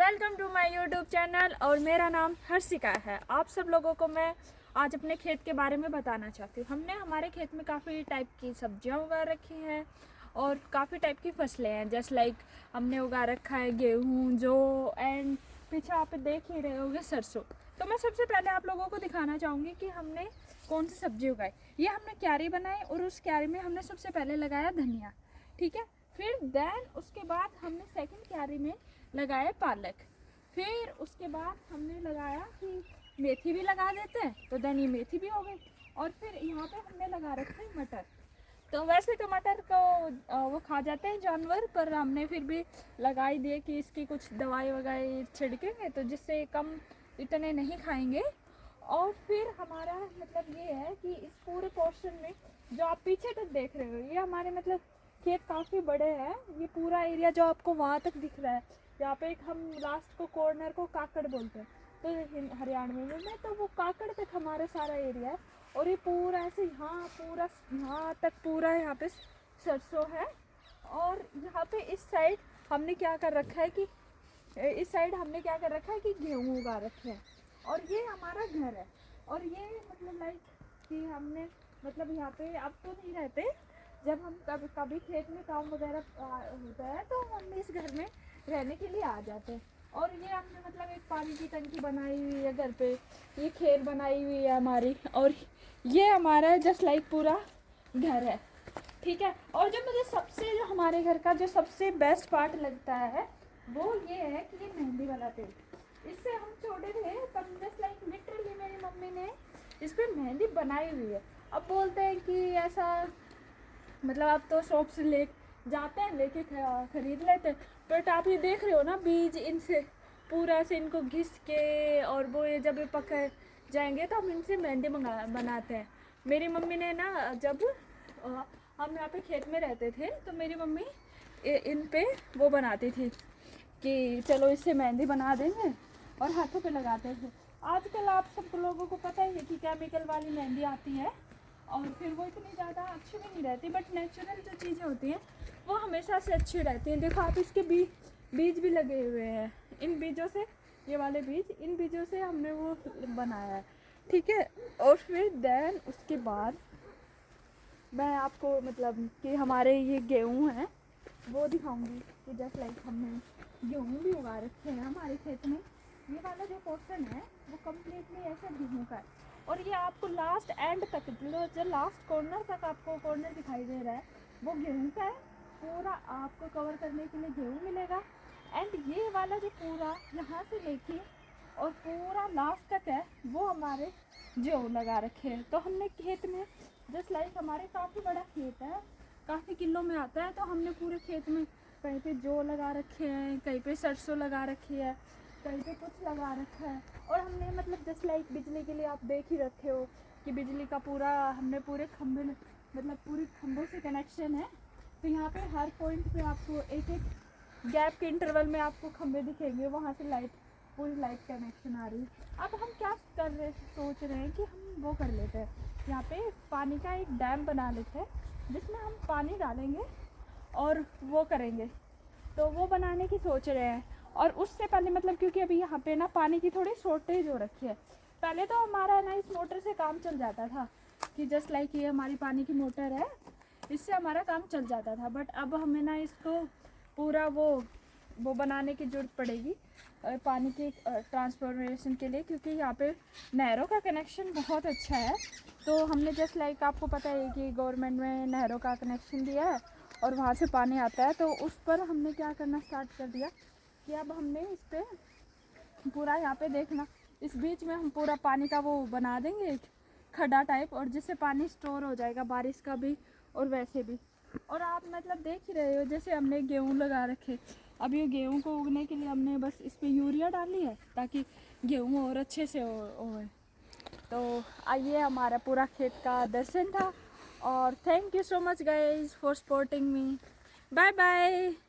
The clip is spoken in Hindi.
Welcome to my YouTube channel और मेरा नाम हर्षिका है। आप सब लोगों को मैं आज अपने खेत के बारे में बताना चाहती हूँ। हमने हमारे खेत में काफ़ी टाइप की सब्जियाँ उगा रखी हैं और काफ़ी टाइप की फसलें हैं। जस्ट लाइक हमने उगा रखा है गेहूँ, जौ एंड पीछे आप देख ही रहे होंगे सरसों। तो मैं सबसे पहले आप लोगों को दिखाना चाहूँगी कि हमने कौन सी सब्जी उगाई। ये हमने क्यारी बनाई और उस क्यारी में हमने सबसे पहले लगाया धनिया, ठीक है। फिर देन उसके बाद हमने सेकंड क्यारी में लगाया पालक। फिर उसके बाद हमने लगाया कि मेथी भी लगा देते हैं, तो देन ये मेथी भी हो गई। और फिर यहाँ पे हमने लगा रखे हैं मटर। तो वैसे तो मटर को वो खा जाते हैं जानवर, पर हमने फिर भी लगा ही दिए कि इसकी कुछ दवाई वगैरह छिड़केंगे तो जिससे कम इतने नहीं खाएंगे। और फिर हमारा मतलब ये है कि इस पूरे पोर्शन में जो आप पीछे तक देख रहे हो, ये हमारे मतलब खेत काफ़ी बड़े हैं। ये पूरा एरिया जो आपको वहाँ तक दिख रहा है, यहाँ पे एक हम लास्ट को कॉर्नर को काकड़ बोलते हैं, तो हरियाणवी में तो वो काकड़ तक हमारा सारा एरिया है। और ये पूरा ऐसे यहाँ तक पूरा यहाँ पे सरसों है। और यहाँ पे इस साइड हमने क्या कर रखा है कि गेहूँ उगा रखे हैं। और ये हमारा घर है। और ये मतलब लाइक कि हमने मतलब यहाँ पे अब तो नहीं रहते, जब हम कभी खेत में काम वगैरह होता है तो हम इस घर में रहने के लिए आ जाते हैं। और ये हमने मतलब एक पानी की टंकी बनाई हुई है घर पे, ये खेत बनाई हुई है हमारी, और ये हमारा जस्ट लाइक पूरा घर है, ठीक है। और जो मुझे जो हमारे घर का जो सबसे बेस्ट पार्ट लगता है वो ये है कि ये मेहंदी वाला पेड़। इससे हम छोटे थे तब जस्ट लाइक लिटरली मेरी मम्मी ने इस पर मेहंदी बनाई हुई है। अब बोलते हैं कि ऐसा मतलब आप तो शॉप से जाते हैं लेके खरीद लेते हैं, बट आप ये देख रहे हो ना बीज इनसे पूरा से इनको घिस के, और वो ये जब ये पक जाएंगे तो हम इनसे मेहंदी बनाते हैं। मेरी मम्मी ने ना जब हम यहाँ पे खेत में रहते थे तो मेरी मम्मी इन पे वो बनाती थी कि चलो इससे मेहंदी बना देंगे और हाथों पे लगाते थे। आजकल आप सब लोगों को पता ही है कि केमिकल वाली मेहंदी आती है और फिर वो इतनी ज़्यादा अच्छी भी नहीं रहती, बट नेचुरल जो चीज़ें होती हैं वो हमेशा से अच्छी रहती हैं। देखो आप इसके बीज भी लगे हुए हैं, इन बीजों से, ये वाले बीज, इन बीजों से हमने वो बनाया है, ठीक है। और फिर देन उसके बाद मैं आपको मतलब कि हमारे ये गेहूँ हैं वो दिखाऊंगी कि जस्ट लाइक हमने गेहूँ भी उगा रखे हैं हमारे खेत में। ये वाला जो पोर्शन है वो कम्प्लीटली ऐसा गेहूँ का है। और ये आपको लास्ट एंड तक जो लास्ट कॉर्नर तक आपको कॉर्नर दिखाई दे रहा है वो गेहूं का है। पूरा आपको कवर करने के लिए गेहूं मिलेगा। एंड ये वाला जो पूरा यहाँ से लेके और पूरा लास्ट तक है वो हमारे जौ लगा रखे हैं। तो हमने खेत में जस्ट लाइक हमारे काफ़ी बड़ा खेत है, काफ़ी किलो में आता है, तो हमने पूरे खेत में कहीं पे जौ लगा रखे हैं, कहीं पे सरसों लगा रखी है, कहीं पे कुछ लगा रखा है। और हमने मतलब जस्ट लाइक बिजली के लिए आप देख ही रखे हो कि बिजली का पूरा हमने पूरे खंभे मतलब पूरे खंभों से कनेक्शन है। तो यहाँ पे हर पॉइंट पे आपको एक एक गैप के इंटरवल में आपको खंभे दिखेंगे, वहाँ से पूरी लाइट कनेक्शन आ रही है। अब हम क्या सोच रहे हैं कि हम वो कर लेते हैं, यहाँ पे पानी का एक डैम बना लेते हैं जिसमें हम पानी डालेंगे और वो करेंगे। तो वो बनाने की सोच रहे हैं। और उससे पहले मतलब क्योंकि अभी यहाँ पे ना पानी की थोड़ी शॉर्टेज हो रखी है। पहले तो हमारा ना इस मोटर से काम चल जाता था कि जस्ट लाइक ये हमारी पानी की मोटर है, इससे हमारा काम चल जाता था। बट अब हमें ना इसको पूरा वो बनाने की ज़रूरत पड़ेगी पानी की ट्रांसफॉर्मेशन के लिए, क्योंकि यहाँ पे नहरों का कनेक्शन बहुत अच्छा है। तो हमने जस्ट लाइक आपको पता है कि गवर्नमेंट में नहरों का कनेक्शन दिया है और वहाँ से पानी आता है। तो उस पर हमने क्या करना स्टार्ट कर दिया कि अब हमने इस पर पूरा यहाँ पे देखना, इस बीच में हम पूरा पानी का वो बना देंगे खड्डा टाइप, और जिससे पानी स्टोर हो जाएगा बारिश का भी और वैसे भी। और आप मतलब देख ही रहे हो जैसे हमने गेहूँ लगा रखे, अब ये गेहूँ को उगने के लिए हमने बस इस पर यूरिया डाली है ताकि गेहूँ और अच्छे से हो। तो आइए, हमारा पूरा खेत का दर्शन था। और thank you so much guys for supporting me. Bye bye.